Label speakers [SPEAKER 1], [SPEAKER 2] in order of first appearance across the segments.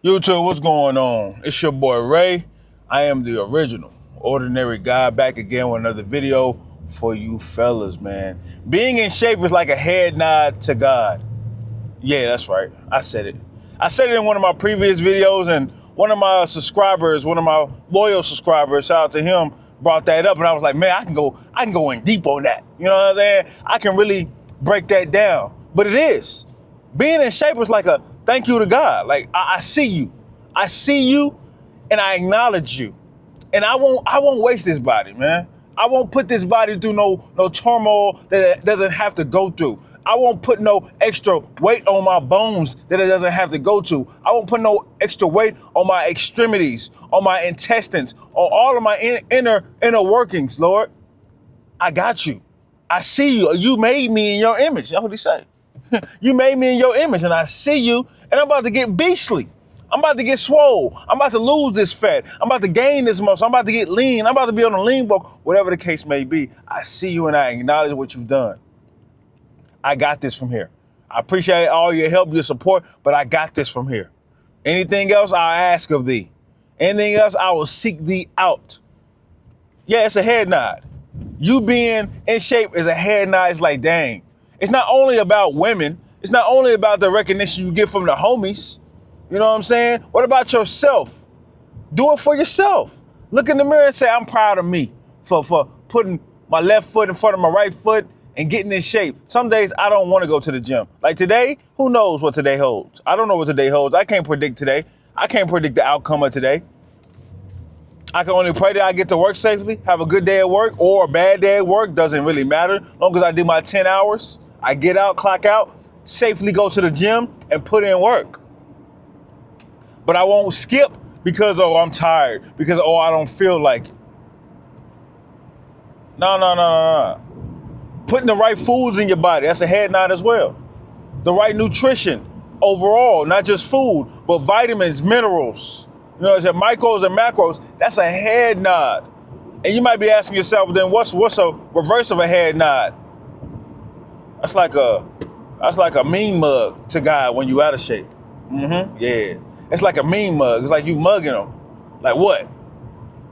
[SPEAKER 1] YouTube, what's going on? It's your boy Ray. I am the original ordinary guy, back again with another video for you fellas, man. Being in shape is like a head nod to God. Yeah, that's right. I said it. I said it in one of my previous videos, and one of my subscribers, one of my loyal subscribers, shout out to him, brought that up, and I was like, man, I can go in deep on that. You know what I'm saying? I can really break that down. But it is. Being in shape is like a thank you to God. Like I see you. I see you and I acknowledge you. And I won't waste this body, man. I won't put this body through no turmoil that it doesn't have to go through. I won't put no extra weight on my bones that it doesn't have to go to. I won't put no extra weight on my extremities, on my intestines, on all of my inner workings, Lord. I got you. I see you. You made me in your image. That's what he said. You made me in your image, and I see you, and I'm about to get beastly. I'm about to get swole. I'm about to lose this fat. I'm about to gain this muscle. I'm about to get lean. I'm about to be on a lean bulk, whatever the case may be. I see you, and I acknowledge what you've done. I got this from here. I appreciate all your help, your support, but I got this from here. Anything else, I'll ask of thee. Anything else, I will seek thee out. Yeah, it's a head nod. You being in shape is a head nod. It's like, dang. It's not only about women. It's not only about the recognition you get from the homies. You know what I'm saying? What about yourself? Do it for yourself. Look in the mirror and say, I'm proud of me for putting my left foot in front of my right foot and getting in shape. Some days I don't want to go to the gym. Like today, who knows what today holds? I don't know what today holds. I can't predict today. I can't predict the outcome of today. I can only pray that I get to work safely, have a good day at work or a bad day at work. Doesn't really matter. As long as I do my 10 hours, I get out, clock out, safely go to the gym and put in work. But I won't skip because, oh, I'm tired, because, oh, I don't feel like it. No. Putting the right foods in your body, that's a head nod as well. The right nutrition overall, not just food, but vitamins, minerals, you know, it's micros and macros, that's a head nod. And you might be asking yourself, then what's a reverse of a head nod? That's like a mean mug to God when you out of shape. Yeah. It's like a mean mug. It's like you mugging him. Like what?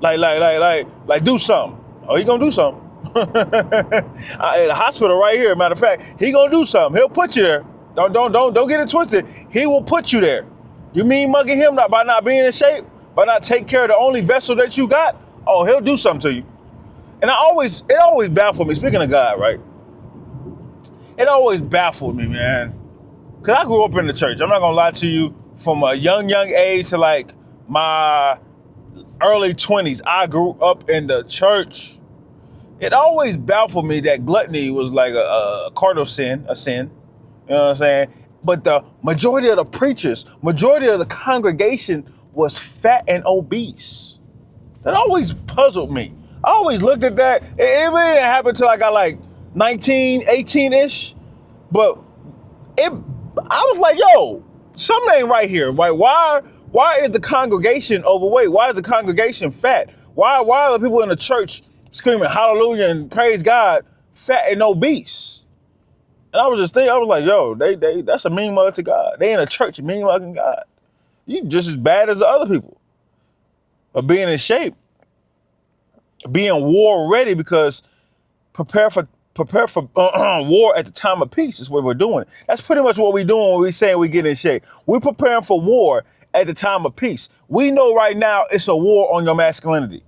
[SPEAKER 1] Like do something. Oh, he gonna do something. At the hospital right here, matter of fact, he gonna do something. He'll put you there. Don't get it twisted. He will put you there. You mean mugging him by not being in shape, by not taking care of the only vessel that you got? Oh, he'll do something to you. And it always baffled me. Speaking of God, right? It always baffled me, man. Cause I grew up in the church. I'm not gonna lie to you. From a young age to like my early 20s, I grew up in the church. It always baffled me that gluttony was like a cardinal sin, a sin. You know what I'm saying? But the majority of the preachers, majority of the congregation was fat and obese. That always puzzled me. I always looked at that. It really didn't happen until I got like 19, 18-ish. But I was like, yo, something ain't right here. Like, why is the congregation overweight? Why is the congregation fat? Why are the people in the church screaming hallelujah and praise God fat and obese? And I was just thinking, I was like, yo, they that's a mean mug to God. They in a church mean mugging God. You just as bad as the other people. But being in shape, being war ready, because prepare for war at the time of peace is what we're doing. That's pretty much what we're doing when we say we get in shape. We're preparing for war at the time of peace. We know right now it's a war on your masculinity.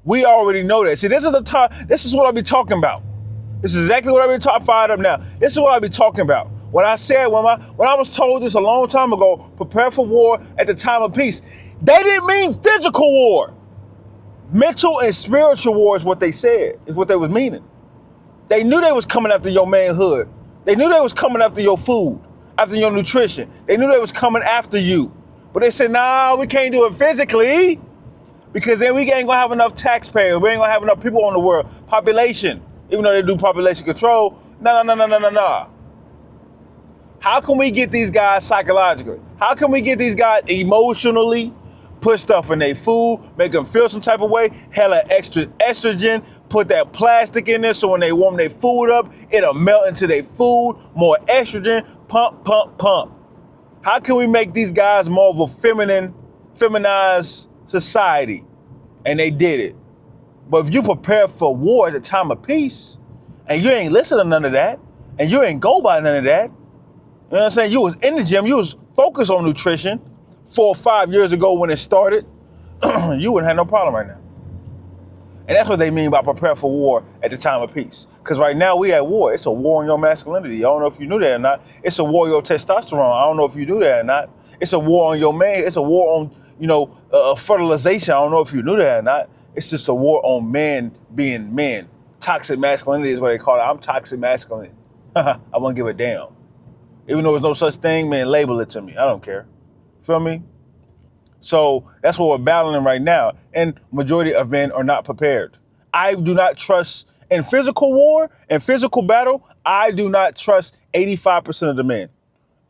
[SPEAKER 1] We already know that. See, this is what I be talking about. This is exactly what I be fired up now. This is what I be talking about. When I said, when I was told this a long time ago, prepare for war at the time of peace, they didn't mean physical war. Mental and spiritual war is what they said, is what they was meaning. They knew they was coming after your manhood. They knew they was coming after your food, after your nutrition. They knew they was coming after you. But they said, nah, we can't do it physically because then we ain't gonna have enough taxpayers. We ain't gonna have enough people in the world. Population, even though they do population control, no. How can we get these guys psychologically? How can we get these guys emotionally? Put stuff in their food, make them feel some type of way, hella extra estrogen, put that plastic in there so when they warm their food up, it'll melt into their food, more estrogen, pump. How can we make these guys more of a feminized society? And they did it. But if you prepare for war at the time of peace, and you ain't listen to none of that, and you ain't go by none of that, you know what I'm saying? You was in the gym, you was focused on nutrition 4 or 5 years ago when it started, you wouldn't have no problem right now. And that's what they mean by prepare for war at the time of peace. Because right now we at war. It's a war on your masculinity. I don't know if you knew that or not. It's a war on your testosterone. I don't know if you knew that or not. It's a war on your man. It's a war on, fertilization. I don't know if you knew that or not. It's just a war on men being men. Toxic masculinity is what they call it. I'm toxic masculine. I won't give a damn. Even though there's no such thing, man, label it to me. I don't care. Feel me? So that's what we're battling right now. And majority of men are not prepared. I do not trust in physical war and physical battle. I do not trust 85% of the men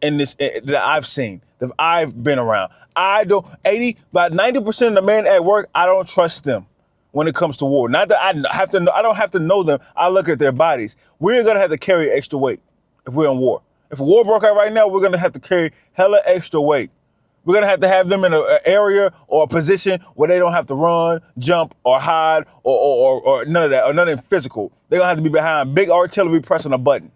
[SPEAKER 1] in this that I've seen, that I've been around. About 90% of the men at work, I don't trust them when it comes to war. Not that I don't have to know them. I look at their bodies. We're gonna have to carry extra weight if we're in war. If a war broke out right now, we're gonna have to carry hella extra weight. We're gonna have them in an area or a position where they don't have to run, jump, or hide, or none of that, or nothing physical. They're gonna have to be behind big artillery pressing a button.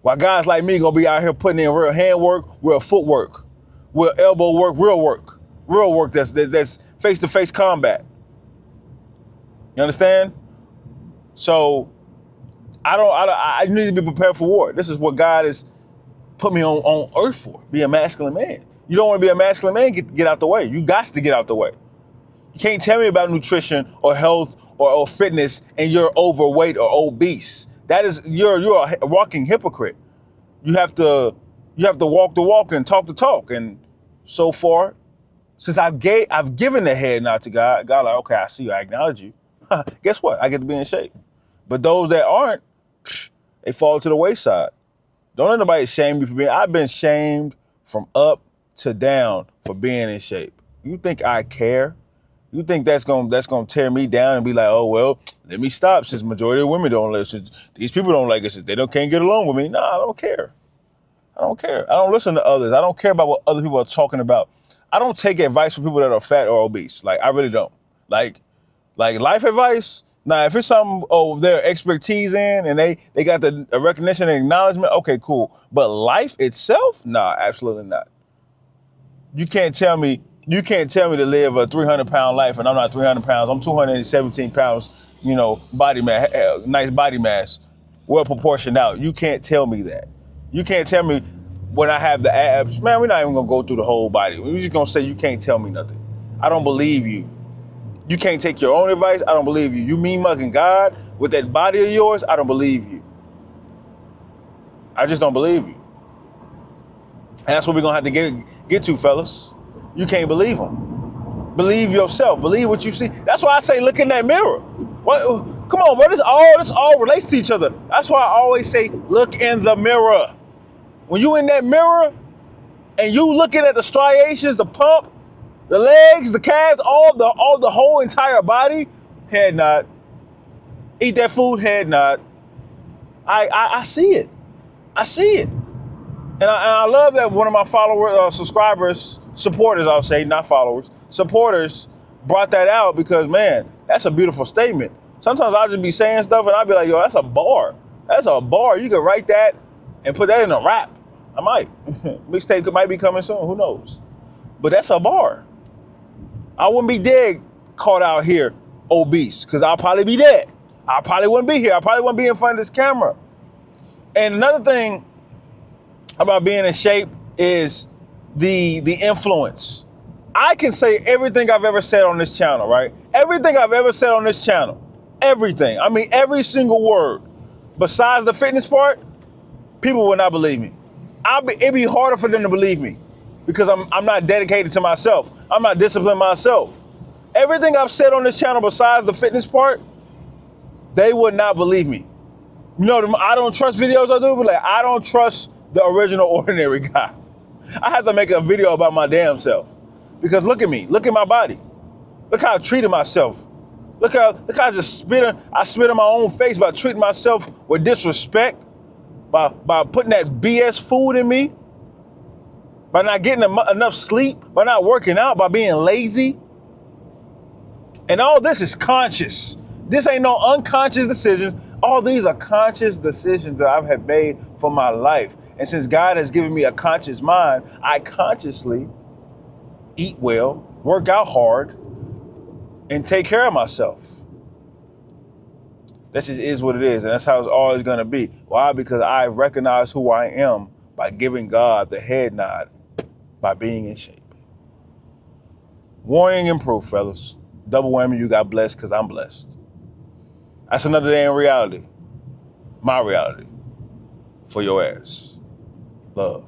[SPEAKER 1] While guys like me gonna be out here putting in real hand work, real footwork, real elbow work, real work that's face-to-face combat. You understand? So I need to be prepared for war. This is what God has put me on earth for, be a masculine man. You don't want to be a masculine man, get out the way. You got to get out the way. You can't tell me about nutrition or health or fitness and you're overweight or obese. That is, you're a walking hypocrite. You have to walk the walk and talk the talk. And so far, since I've given the head nod to God, God like, okay, I see you, I acknowledge you. Guess what? I get to be in shape. But those that aren't, they fall to the wayside. Don't let nobody shame you for being. I've been shamed from up to down for being in shape. You think I care? You think that's gonna tear me down and be like, oh well, let me stop since majority of women don't listen. These people don't like us. They can't get along with me. No, I don't care. I don't care. I don't listen to others. I don't care about what other people are talking about. I don't take advice from people that are fat or obese. Like I really don't. Like life advice. Now, if it's something their expertise in and they got the recognition and acknowledgement, okay, cool. But life itself, nah, absolutely not. You can't tell me to live a 300-pound life and I'm not 300 pounds. I'm 217 pounds, body mass, nice body mass, well proportioned out. You can't tell me that. You can't tell me when I have the abs. Man, we're not even gonna go through the whole body. We're just gonna say you can't tell me nothing. I don't believe you. You can't take your own advice. I don't believe you. You mean mugging God with that body of yours. I don't believe you. I just don't believe you. And that's what we're going to have to get to, fellas. You can't believe them. Believe yourself. Believe what you see. That's why I say look in that mirror. What? Come on, bro. This all relates to each other. That's why I always say look in the mirror. When you in that mirror and you looking at the striations, the pump, the legs, the calves, all the whole entire body, head nod. Eat that food, head nod. I see it. I see it. And I love that one of my followers, subscribers, supporters, I'll say, not followers, supporters brought that out because, man, that's a beautiful statement. Sometimes I'll just be saying stuff and I'll be like, yo, that's a bar. That's a bar. You can write that and put that in a rap. I might. Mixtape might be coming soon. Who knows? But that's a bar. I wouldn't be dead caught out here obese because I'll probably be dead. I probably wouldn't be here. I probably wouldn't be in front of this camera. And another thing about being in shape is the influence. I can say everything I've ever said on this channel, right? Everything I've ever said on this channel. Everything. I mean, every single word. Besides the fitness part, people will not believe me. It'd be harder for them to believe me because I'm not dedicated to myself. I'm not disciplined myself. Everything I've said on this channel besides the fitness part, they would not believe me. You know, I don't trust videos I do, but like I don't trust the original ordinary guy. I have to make a video about my damn self because look at me, look at my body. Look how I treated myself. Look how I just spit in my own face by treating myself with disrespect, by putting that BS food in me. by not getting enough sleep, by not working out, by being lazy. And all this is conscious. This ain't no unconscious decisions. All these are conscious decisions that I have made for my life. And since God has given me a conscious mind, I consciously eat well, work out hard, and take care of myself. That just is what it is, and that's how it's always going to be. Why? Because I recognize who I am by giving God the head nod, by being in shape. Warning and proof, fellas. Double whammy, you got blessed because I'm blessed. That's another day in reality. My reality. For your ass. Love.